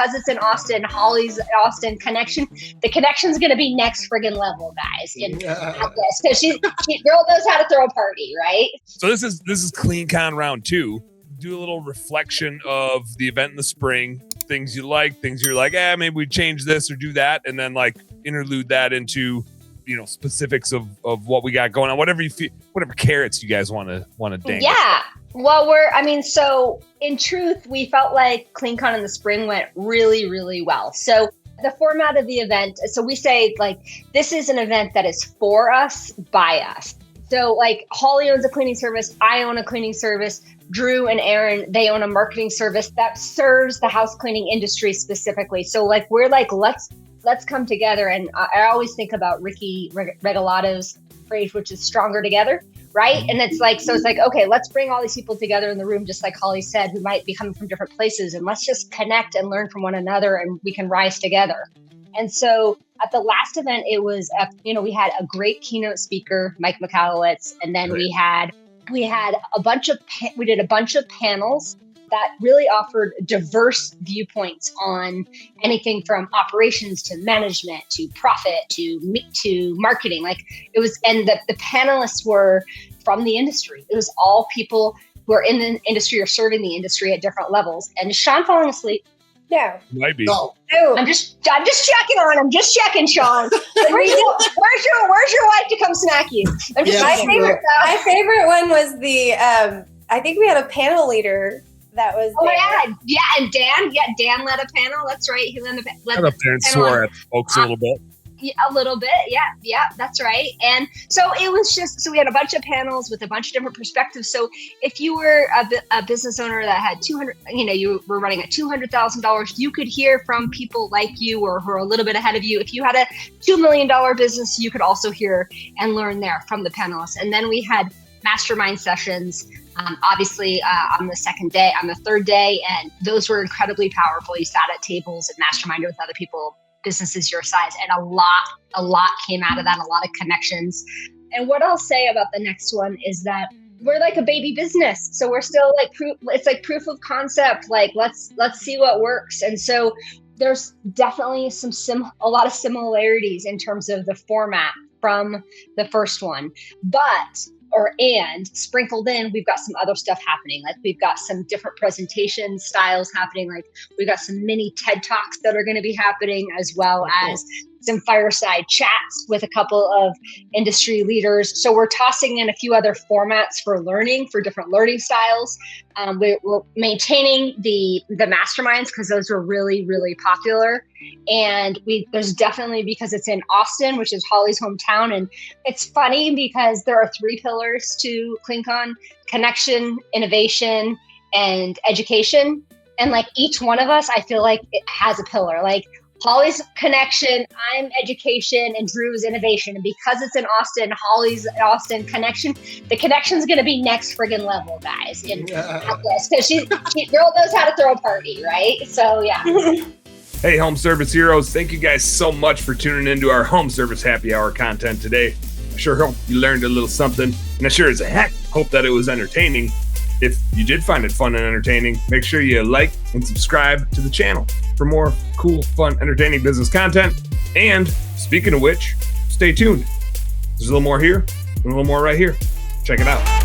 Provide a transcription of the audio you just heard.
because it's in Austin, Holly's Austin connection, the connection's going to be next friggin' level, guys. So she girl knows how to throw a party, right? So this is CleanCon round 2. Do a little reflection of the event in the spring, things you like, things you're like, maybe we change this or do that, and then like interlude that into, specifics of what we got going on, whatever you feel, whatever carrots you guys want to dang. Yeah. Well, so in truth, we felt like CleanCon in the spring went really, really well. So the format of the event, so we say like, this is an event that is for us, by us. So like Holly owns a cleaning service, I own a cleaning service, Drew and Aaron, they own a marketing service that serves the house cleaning industry specifically. So like, we're like, let's come together. And I always think about Ricky Regalato's phrase, which is stronger together, right? And it's like, okay, let's bring all these people together in the room, just like Holly said, who might be coming from different places, and let's just connect and learn from one another, and we can rise together. And so at the last event, it was, we had a great keynote speaker, Mike Michalowicz, and then we did a bunch of panels that really offered diverse viewpoints on anything from operations to management to profit to marketing. Like it was, and the panelists were from the industry. It was all people who are in the industry or serving the industry at different levels. And is Sean falling asleep? No. Might be. No. I'm just checking on him. Just checking, Sean. Where's your wife to come snack you? My favorite one was the I think we had a panel leader that was there. Yeah, and Dan led a panel. That's right. He led the panel. Up there and swore at folks a little bit. Yeah, a little bit. Yeah, that's right. And so it was so we had a bunch of panels with a bunch of different perspectives. So if you were a business owner that had you were running at $200,000, you could hear from people like you or who are a little bit ahead of you. If you had a $2 million business, you could also hear and learn there from the panelists. And then we had mastermind sessions, obviously on the third day, and those were incredibly powerful. You sat at tables and masterminded with other people, businesses your size, and a lot came out of that, a lot of connections. And what I'll say about the next one is that we're like a baby business, so we're still like it's like proof of concept. Like let's see what works. And so there's definitely a lot of similarities in terms of the format from the first one, and sprinkled in, we've got some other stuff happening. Like we've got some different presentation styles happening. Like we've got some mini TED Talks that are going to be happening, as well as some fireside chats with a couple of industry leaders. So we're tossing in a few other formats for different learning styles. We're maintaining the masterminds because those were really, really popular. And there's definitely, because it's in Austin, which is Holly's hometown. And it's funny because there are 3 pillars to CleanCon: connection, innovation, and education. And like each one of us, I feel like it has a pillar. Like Holly's connection, I'm education, and Drew's innovation. And because it's in Austin, Holly's Austin connection, the connection's going to be next friggin' level, guys. Because she girl knows how to throw a party, right? So yeah. Hey, home service heroes, thank you guys so much for tuning into our home service happy hour content today. I sure hope you learned a little something, and I sure as heck hope that it was entertaining. If you did find it fun and entertaining, make sure you like and subscribe to the channel for more cool, fun, entertaining business content. And speaking of which, stay tuned. There's a little more here and a little more right here. Check it out.